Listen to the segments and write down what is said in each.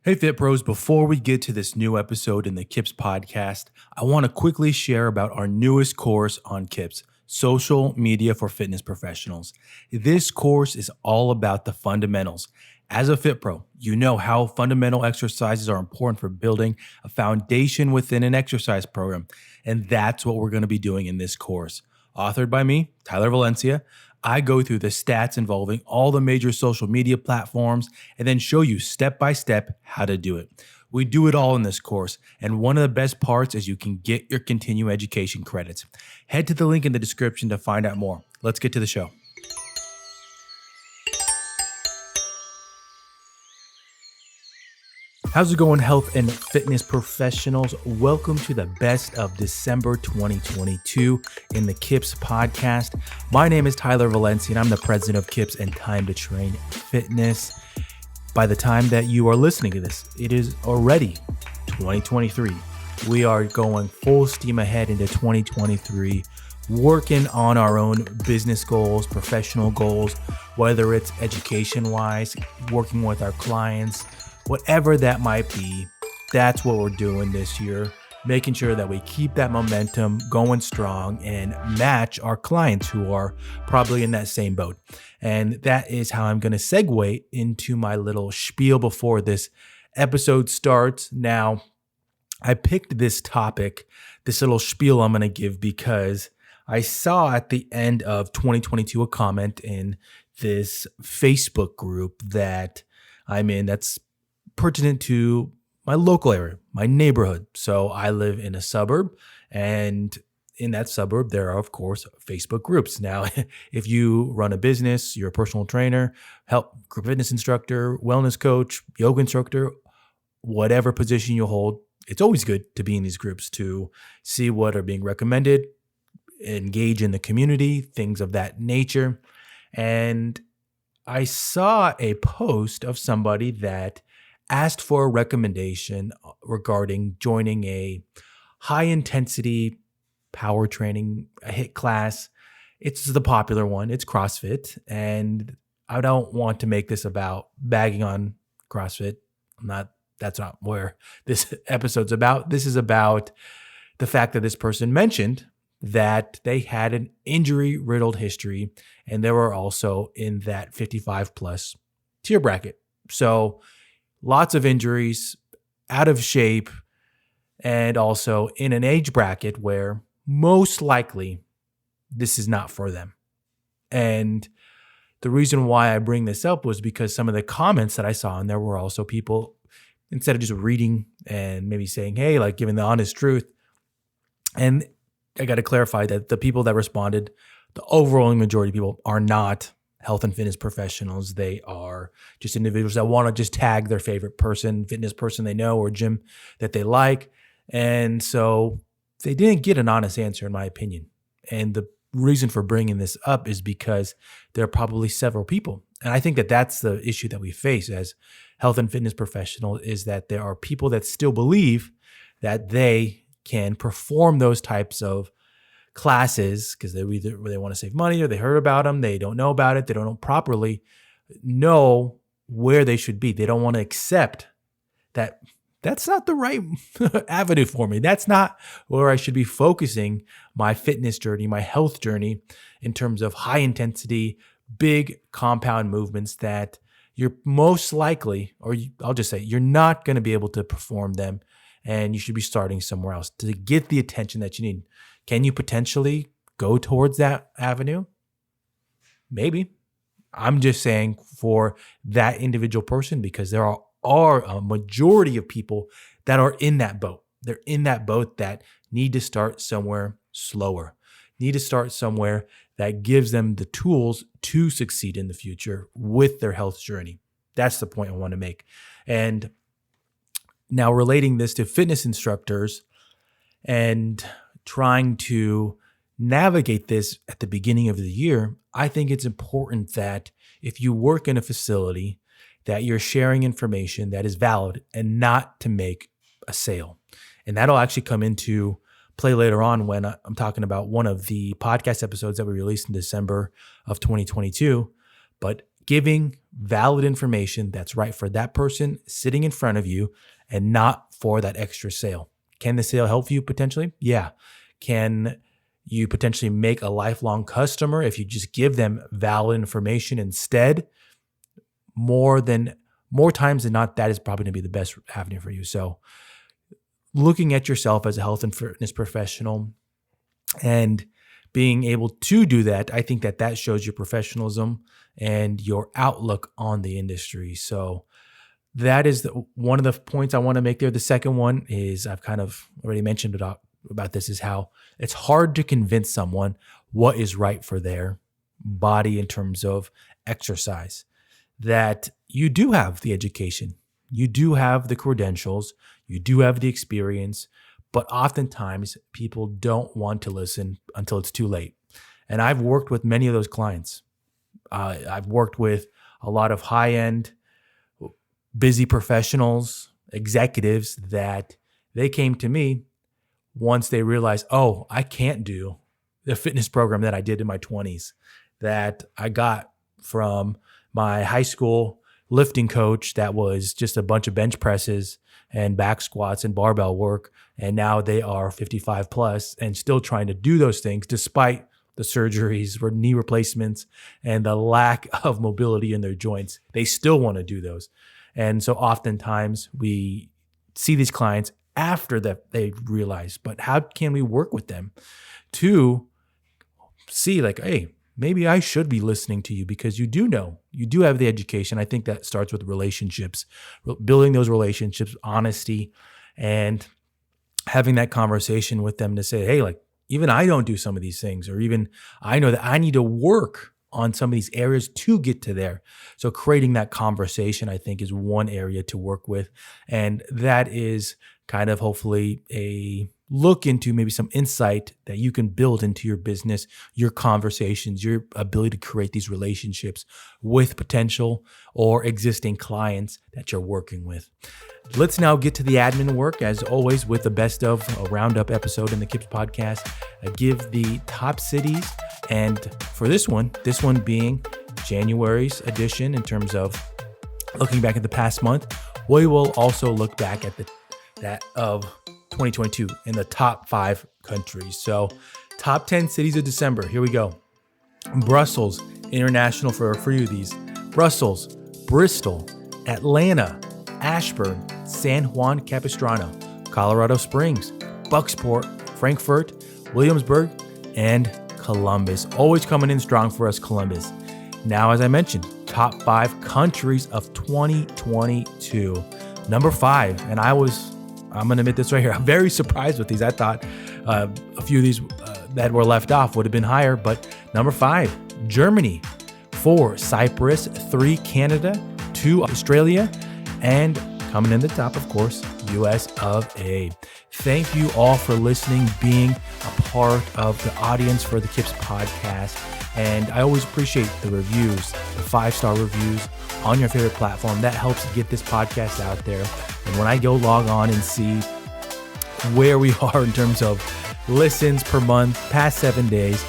Hey Fit Pros, before we get to this new episode in the KIPS podcast, I want to quickly share about our newest course on KIPS, Social Media for Fitness Professionals. This course is all about the fundamentals. As a Fit Pro, you know how fundamental exercises are important for building a foundation within an exercise program, and that's what we're going to be doing in this course. Authored by me, Tyler Valencia, I go through the stats involving all the major social media platforms and then show you step by step how to do it. We do it all in this course, and one of the best parts is you can get your continuing education credits. Head to the link in the description to find out more. Let's get to the show. How's it going, health and fitness professionals? Welcome to the best of December 2022 in the KIPS podcast. My name is Tyler Valencia, and I'm the president of KIPS and Time to Train Fitness. By the time that you are listening to this, it is already 2023. We are going full steam ahead into 2023, working on our own business goals, professional goals, whether it's education-wise, working with our clients, whatever that might be. That's what we're doing this year, making sure that we keep that momentum going strong and match our clients who are probably in that same boat. And that is how I'm going to segue into my little spiel before this episode starts. Now, I picked this topic, this little spiel I'm going to give, because I saw at the end of 2022 a comment in this Facebook group that I'm in that's pertinent to my local area, my neighborhood. So I live in a suburb, and in that suburb, there are, of course, Facebook groups. Now, if you run a business, you're a personal trainer, group fitness instructor, wellness coach, yoga instructor, whatever position you hold, it's always good to be in these groups to see what are being recommended, engage in the community, things of that nature. And I saw a post of somebody that asked for a recommendation regarding joining a high-intensity power training, a HIIT class. It's the popular one. It's CrossFit. And I don't want to make this about bagging on CrossFit. That's not where this episode's about. This is about the fact that this person mentioned that they had an injury-riddled history, and they were also in that 55-plus tier bracket. So lots of injuries, out of shape, and also in an age bracket where most likely this is not for them. And the reason why I bring this up was because some of the comments that I saw in there were also people, instead of just reading and maybe saying, hey, like giving the honest truth. And I got to clarify that the people that responded, the overwhelming majority of people are not health and fitness professionals. They are just individuals that want to just tag their favorite person, fitness person they know, or gym that they like. And so they didn't get an honest answer, in my opinion. And the reason for bringing this up is because there are probably several people. And I think that that's the issue that we face as health and fitness professionals, is that there are people that still believe that they can perform those types of classes because they want to save money, or they heard about them, they don't know about it, they don't properly know where they should be. They don't want to accept that that's not the right avenue for me. That's not where I should be focusing my fitness journey, my health journey, in terms of high intensity, big compound movements that you're most likely, or I'll just say, you're not going to be able to perform them, and you should be starting somewhere else to get the attention that you need. Can you potentially go towards that avenue? Maybe. I'm just saying for that individual person, because there are a majority of people that are in that boat. They're in that boat that need to start somewhere slower, need to start somewhere that gives them the tools to succeed in the future with their health journey. That's the point I want to make. And now relating this to fitness instructors and trying to navigate this at the beginning of the year, I think it's important that if you work in a facility, that you're sharing information that is valid and not to make a sale. And that'll actually come into play later on when I'm talking about one of the podcast episodes that we released in December of 2022. But giving valid information that's right for that person sitting in front of you and not for that extra sale. Can the sale help you potentially? Yeah. Can you potentially make a lifelong customer if you just give them valid information instead? More times than not, that is probably going to be the best avenue for you. So looking at yourself as a health and fitness professional and being able to do that, I think that shows your professionalism and your outlook on the industry. So that is one of the points I want to make there. The second one is, I've kind of already mentioned about this, is how it's hard to convince someone what is right for their body in terms of exercise. That you do have the education, you do have the credentials, you do have the experience, but oftentimes people don't want to listen until it's too late. And I've worked with many of those clients. I've worked with a lot of high-end, busy professionals, executives, that they came to me once they realized, oh, I can't do the fitness program that I did in my 20s, that I got from my high school lifting coach that was just a bunch of bench presses and back squats and barbell work. And now they are 55 plus and still trying to do those things despite the surgeries, knee replacements, and the lack of mobility in their joints. They still want to do those. And so oftentimes we see these clients after that they realize, but how can we work with them to see like, hey, maybe I should be listening to you because you do know, you do have the education. I think that starts with relationships, building those relationships, honesty, and having that conversation with them to say, hey, like, even I don't do some of these things, or even I know that I need to work on some of these areas to get to there. So creating that conversation, I think, is one area to work with. And that is kind of hopefully a look into maybe some insight that you can build into your business, your conversations, your ability to create these relationships with potential or existing clients that you're working with. Let's now get to the admin work, as always, with the best of a roundup episode in the KIPS podcast. I give the top cities, and for this one being January's edition in terms of looking back at the past month, we will also look back at that of 2022 in the top 5 countries. So top 10 cities of December. Here we go. Brussels, international for a few of these. Brussels, Bristol, Atlanta, Ashburn, San Juan Capistrano, Colorado Springs, Bucksport, Frankfurt, Williamsburg, and Columbus. Always coming in strong for us, Columbus. Now, as I mentioned, top 5 countries of 2022. Number 5, and I'm going to admit this right here, I'm very surprised with these. I thought a few of these that were left off would have been higher, but number 5, Germany. 4, Cyprus. 3, Canada. 2, Australia. And coming in the top, of course, US of A. Thank you all for listening, being a part of the audience for the KIPS podcast. And I always appreciate the reviews, the 5-star reviews on your favorite platform. That helps get this podcast out there. And when I go log on and see where we are in terms of listens per month, past 7 days,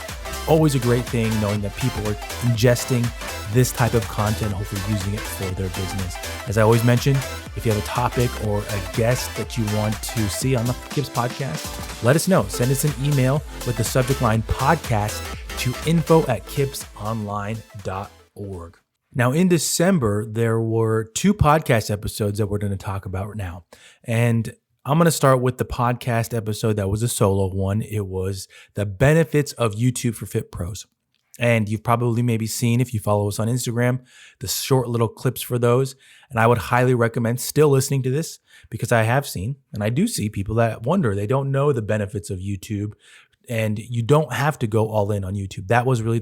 always a great thing knowing that people are ingesting this type of content, hopefully using it for their business. As I always mention, if you have a topic or a guest that you want to see on the KIPS podcast, let us know. Send us an email with the subject line podcast to info@kipsonline.org. Now, in December, there were 2 podcast episodes that we're going to talk about now. And I'm going to start with the podcast episode that was a solo one. It was the benefits of YouTube for Fit Pros. And you've probably maybe seen, if you follow us on Instagram, the short little clips for those. And I would highly recommend still listening to this, because I have seen, and I do see people that wonder, they don't know the benefits of YouTube, and you don't have to go all in on YouTube. That was really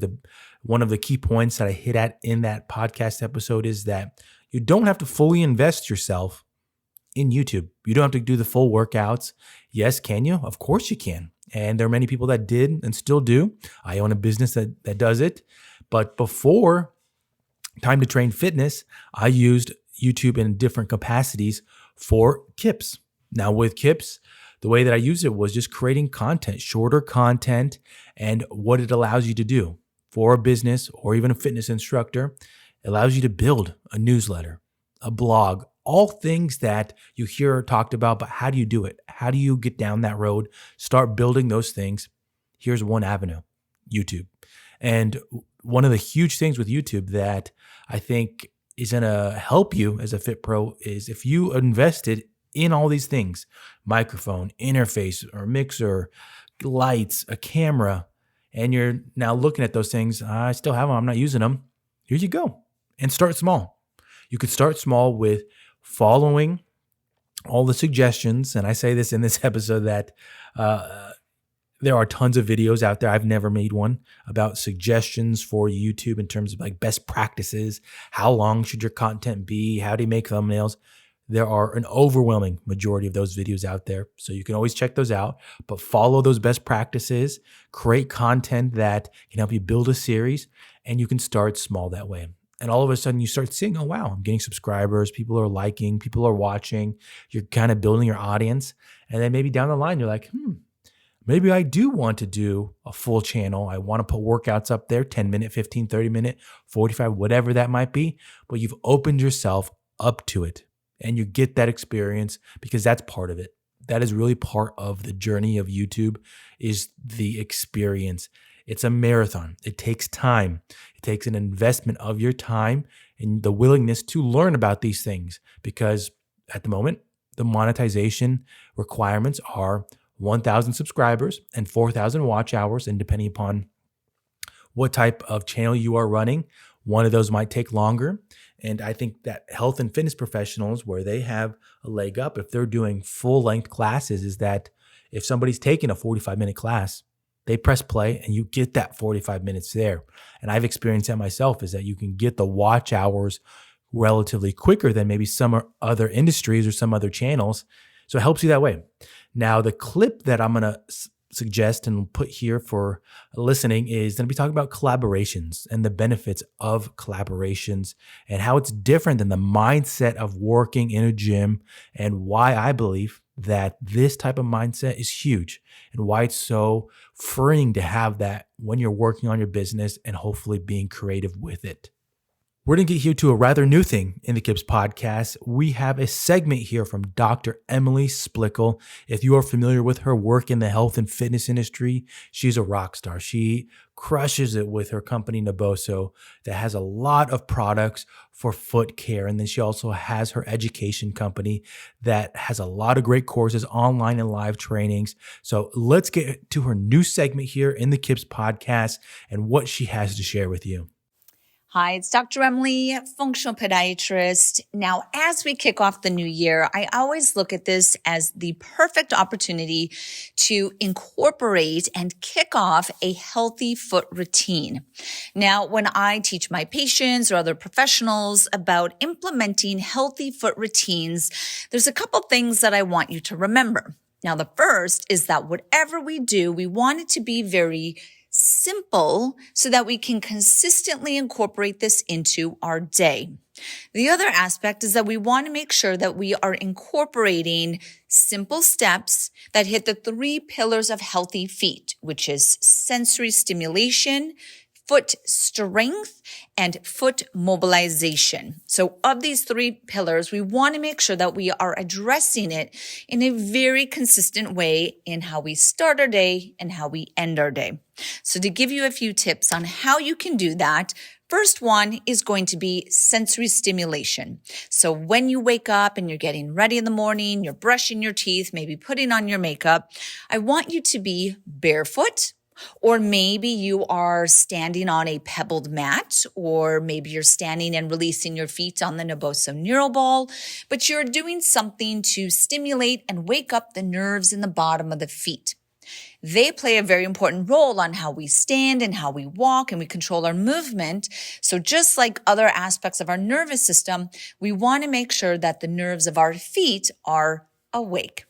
one of the key points that I hit at in that podcast episode, is that you don't have to fully invest yourself in YouTube. You don't have to do the full workouts. Yes, can you? Of course you can. And there are many people that did and still do. I own a business that does it. But before Time to Train Fitness, I used YouTube in different capacities for KIPS. Now with KIPS, the way that I used it was just creating content, shorter content, and what it allows you to do for a business or even a fitness instructor. It allows you to build a newsletter, a blog, all things that you hear talked about, but how do you do it? How do you get down that road, start building those things? Here's one avenue, YouTube. And one of the huge things with YouTube that I think is going to help you as a Fit Pro is if you invested in all these things, microphone, interface or mixer, lights, a camera, and you're now looking at those things, I still have them, I'm not using them. Here you go. And start small. You could start small with following all the suggestions. And I say this in this episode that there are tons of videos out there. I've never made one about suggestions for YouTube in terms of like best practices. How long should your content be? How do you make thumbnails? There are an overwhelming majority of those videos out there. So you can always check those out, but follow those best practices, create content that can help you build a series, and you can start small that way. And all of a sudden you start seeing, oh, wow, I'm getting subscribers. People are liking, people are watching. You're kind of building your audience. And then maybe down the line, you're like, maybe I do want to do a full channel. I want to put workouts up there, 10-minute, 15, 30-minute, 45, whatever that might be. But you've opened yourself up to it. And you get that experience because that's part of it. That is really part of the journey of YouTube is the experience. It's a marathon. It takes time. It takes an investment of your time and the willingness to learn about these things because at the moment, the monetization requirements are 1,000 subscribers and 4,000 watch hours. And depending upon what type of channel you are running, one of those might take longer. And I think that health and fitness professionals, where they have a leg up, if they're doing full-length classes, is that if somebody's taking a 45-minute class, they press play and you get that 45 minutes there. And I've experienced that myself, is that you can get the watch hours relatively quicker than maybe some other industries or some other channels. So it helps you that way. Now, the clip that I'm going to suggest and put here for listening is going to be talking about collaborations and the benefits of collaborations and how it's different than the mindset of working in a gym and why I believe that this type of mindset is huge and why it's so freeing to have that when you're working on your business and hopefully being creative with it. We're going to get here to a rather new thing in the KIPS podcast. We have a segment here from Dr. Emily Splichal. If you are familiar with her work in the health and fitness industry, she's a rock star. She crushes it with her company, Naboso, that has a lot of products for foot care. And then she also has her education company that has a lot of great courses, online and live trainings. So let's get to her new segment here in the KIPS podcast and what she has to share with you. Hi, it's Dr. Emily, functional podiatrist. Now, as we kick off the new year, I always look at this as the perfect opportunity to incorporate and kick off a healthy foot routine. Now, when I teach my patients or other professionals about implementing healthy foot routines, there's a couple things that I want you to remember. Now, the first is that whatever we do, we want it to be very simple so that we can consistently incorporate this into our day. The other aspect is that we want to make sure that we are incorporating simple steps that hit the 3 pillars of healthy feet, which is sensory stimulation, foot strength, and foot mobilization. So of these 3 pillars, we want to make sure that we are addressing it in a very consistent way in how we start our day and how we end our day. So to give you a few tips on how you can do that, first one is going to be sensory stimulation. So when you wake up and you're getting ready in the morning, you're brushing your teeth, maybe putting on your makeup, I want you to be barefoot. Or maybe you are standing on a pebbled mat, or maybe you're standing and releasing your feet on the Naboso Neural Ball, but you're doing something to stimulate and wake up the nerves in the bottom of the feet. They play a very important role on how we stand and how we walk, and we control our movement. So just like other aspects of our nervous system, we want to make sure that the nerves of our feet are awake.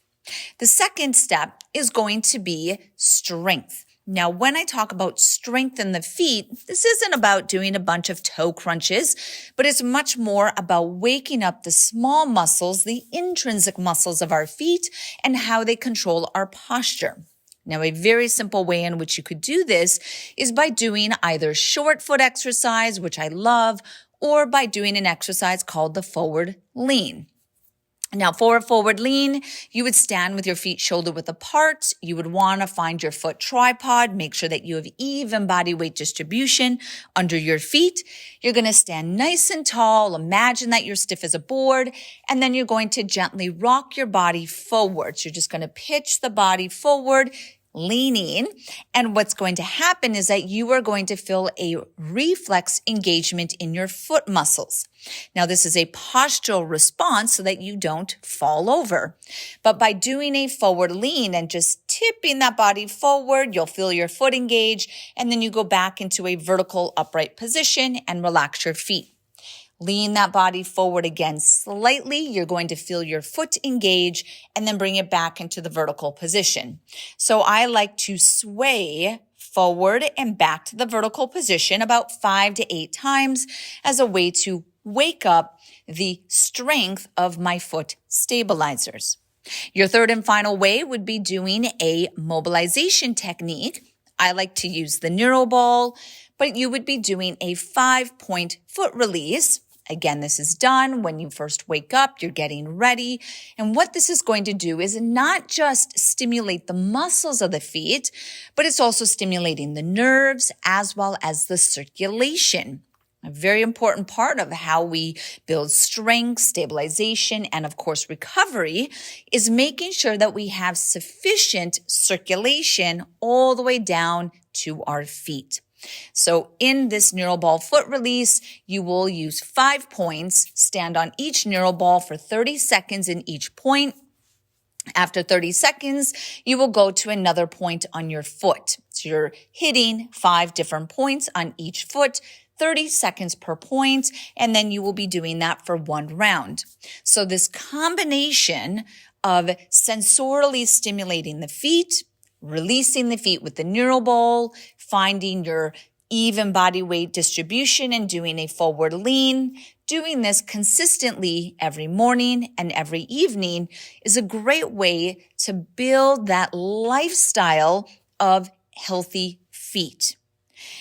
The second step is going to be strength. Now, when I talk about strength in the feet, this isn't about doing a bunch of toe crunches, but it's much more about waking up the small muscles, the intrinsic muscles of our feet, and how they control our posture. Now, a very simple way in which you could do this is by doing either short foot exercise, which I love, or by doing an exercise called the forward lean. Now, for a forward lean, you would stand with your feet shoulder width apart. You would want to find your foot tripod. Make sure that you have even body weight distribution under your feet. You're going to stand nice and tall. Imagine that you're stiff as a board. And then you're going to gently rock your body forward. So you're just going to pitch the body forward, leaning. And what's going to happen is that you are going to feel a reflex engagement in your foot muscles. Now, this is a postural response so that you don't fall over. But by doing a forward lean and just tipping that body forward, you'll feel your foot engage, and then you go back into a vertical upright position and relax your feet. Lean that body forward again slightly. You're going to feel your foot engage and then bring it back into the vertical position. So I like to sway forward and back to the vertical position about 5 to 8 times as a way to wake up the strength of my foot stabilizers. Your third and final way would be doing a mobilization technique. I like to use the neuro ball, but you would be doing a 5-point foot release. Again, this is done when you first wake up, you're getting ready. And what this is going to do is not just stimulate the muscles of the feet, but it's also stimulating the nerves as well as the circulation. A very important part of how we build strength, stabilization, and of course recovery is making sure that we have sufficient circulation all the way down to our feet. So in this neural ball foot release, you will use 5 points, stand on each neural ball for 30 seconds in each point. After 30 seconds, you will go to another point on your foot. So you're hitting 5 different points on each foot, 30 seconds per point, and then you will be doing that for 1 round. So this combination of sensorily stimulating the feet, releasing the feet with the neural ball, finding your even body weight distribution and doing a forward lean, doing this consistently every morning and every evening is a great way to build that lifestyle of healthy feet.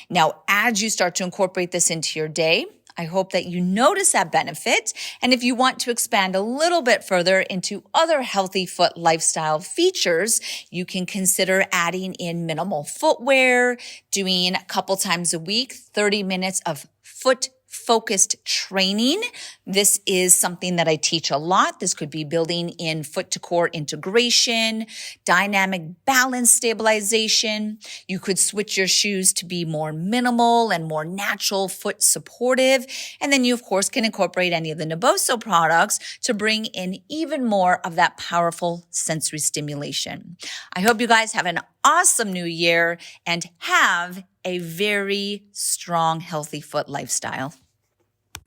Now, as you start to incorporate this into your day, I hope that you notice that benefit. And if you want to expand a little bit further into other healthy foot lifestyle features, you can consider adding in minimal footwear, doing a couple times a week, 30 minutes of foot-focused training. This is something that I teach a lot. This could be building in foot-to-core integration, dynamic balance stabilization. You could switch your shoes to be more minimal and more natural foot supportive. And then you, of course, can incorporate any of the Naboso products to bring in even more of that powerful sensory stimulation. I hope you guys have an awesome new year and have a very strong, healthy foot lifestyle.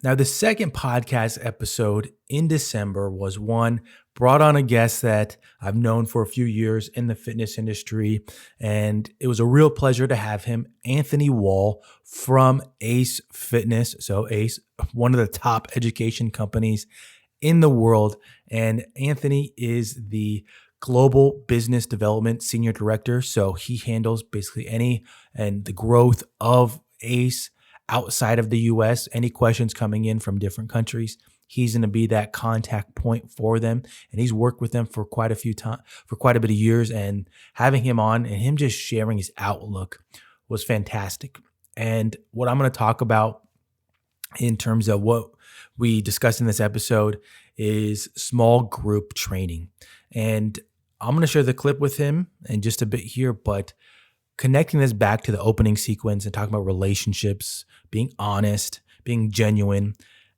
Now, the second podcast episode in December was one brought on a guest that I've known for a few years in the fitness industry, and it was a real pleasure to have him, Anthony Wall from Ace Fitness. So Ace, one of the top education companies in the world, and Anthony is the Global Business Development Senior Director. So he handles basically the growth of Ace outside of the US, any questions coming in from different countries. He's going to be that contact point for them. And he's worked with them for quite a bit of years, and having him on and him just sharing his outlook was fantastic. And what I'm going to talk about in terms of what we discussed in this episode is small group training. And I'm going to share the clip with him in just a bit here, but connecting this back to the opening sequence and talking about relationships, being honest, being genuine.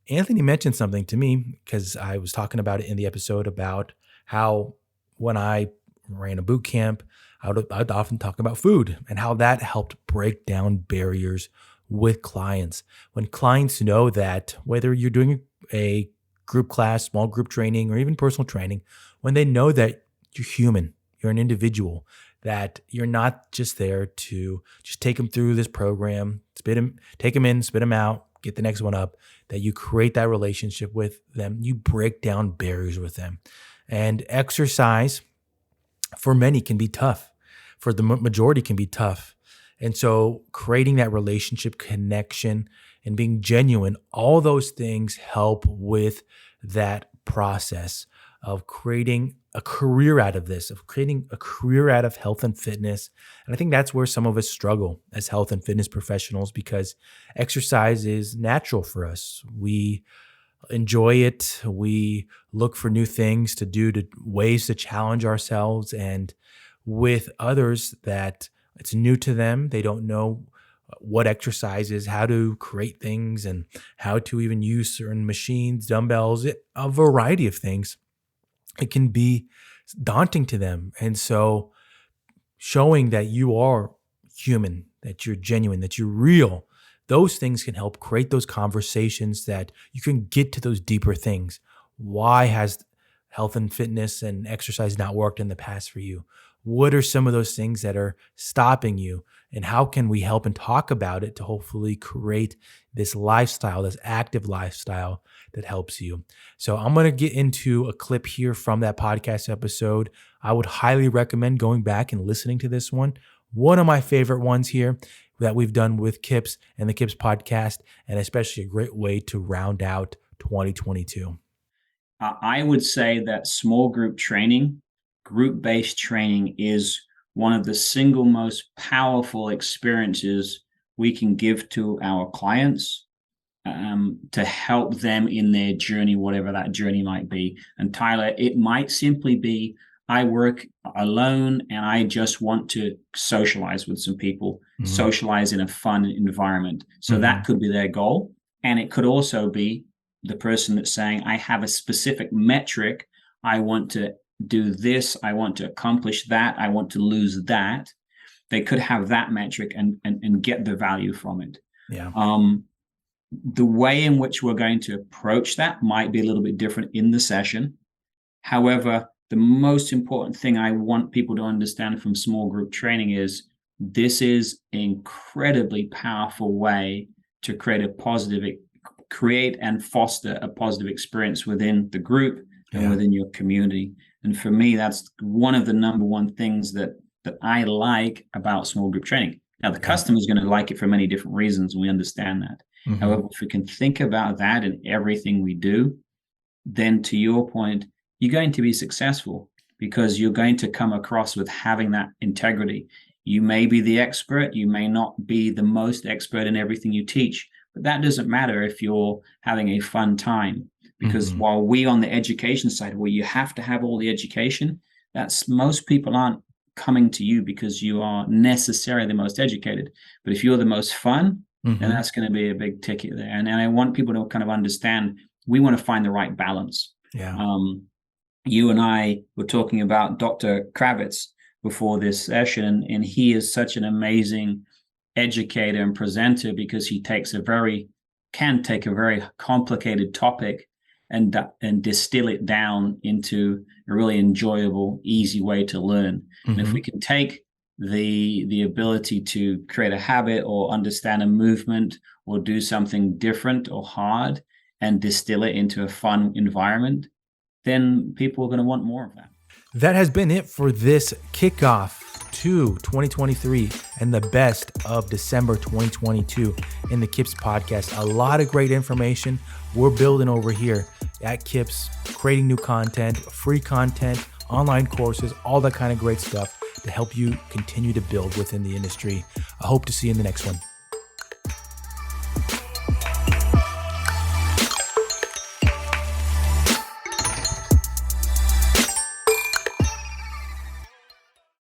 Anthony mentioned something to me because I was talking about it in the episode about how when I ran a boot camp, I'd often talk about food and how that helped break down barriers with clients. When clients know that whether you're doing a group class, small group training, or even personal training, when they know that you're human, you're an individual, that you're not just there to just take them through this program, take them in, spit them out, get the next one up, that you create that relationship with them. You break down barriers with them. And exercise for many can be tough. For the majority can be tough. And so creating that relationship connection and being genuine, all those things help with that process of creating a career out of this, of creating a career out of health and fitness. And I think that's where some of us struggle as health and fitness professionals, because exercise is natural for us. We enjoy it. We look for new things to do, to ways to challenge ourselves. And with others that it's new to them, they don't know what exercise is, how to create things, and how to even use certain machines, dumbbells, a variety of things. It can be daunting to them. And so showing that you are human, that you're genuine, that you're real, those things can help create those conversations that you can get to those deeper things. Why has health and fitness and exercise not worked in the past for you? What are some of those things that are stopping you? And how can we help and talk about it to hopefully create this lifestyle, this active lifestyle that helps you? So I'm going to get into a clip here from that podcast episode. I would highly recommend going back and listening to this one. One of my favorite ones here that we've done with KIPS and the KIPS podcast, and especially a great way to round out 2022. I would say that small group training, group-based training, is one of the single most powerful experiences we can give to our clients to help them in their journey, whatever that journey might be. And Tyler, it might simply be, I work alone and I just want to socialize with some people, socialize in a fun environment. So that could be their goal. And it could also be the person that's saying, I have a specific metric. I want to do this. I want to accomplish that. I want to lose that. They could have that metric and get the value from it. Yeah. The way in which we're going to approach that might be a little bit different in the session. However, the most important thing I want people to understand from small group training is this is an incredibly powerful way to create and foster a positive experience within the group and within your community. And for me, that's one of the number one things that I like about small group training. Now, the customer is going to like it for many different reasons, and we understand that. However, if we can think about that in everything we do, then to your point, you're going to be successful because you're going to come across with having that integrity. You may be the expert, you may not be the most expert in everything you teach, but that doesn't matter if you're having a fun time. Because while we on the education side, where you have to have all the education, that's most people aren't coming to you because you are necessarily the most educated. But if you're the most fun, then that's going to be a big ticket there. And I want people to kind of understand, we want to find the right balance. Yeah. You and I were talking about Dr. Kravitz before this session, and he is such an amazing educator and presenter because he can take a very complicated topic and distill it down into a really enjoyable, easy way to learn. And if we can take the ability to create a habit or understand a movement or do something different or hard and distill it into a fun environment, then people are going to want more of that. That has been it for this kickoff to 2023 and the best of December 2022 in the KIPS podcast. A lot of great information we're building over here at KIPS, creating new content, free content, online courses, all that kind of great stuff to help you continue to build within the industry. I hope to see you in the next one.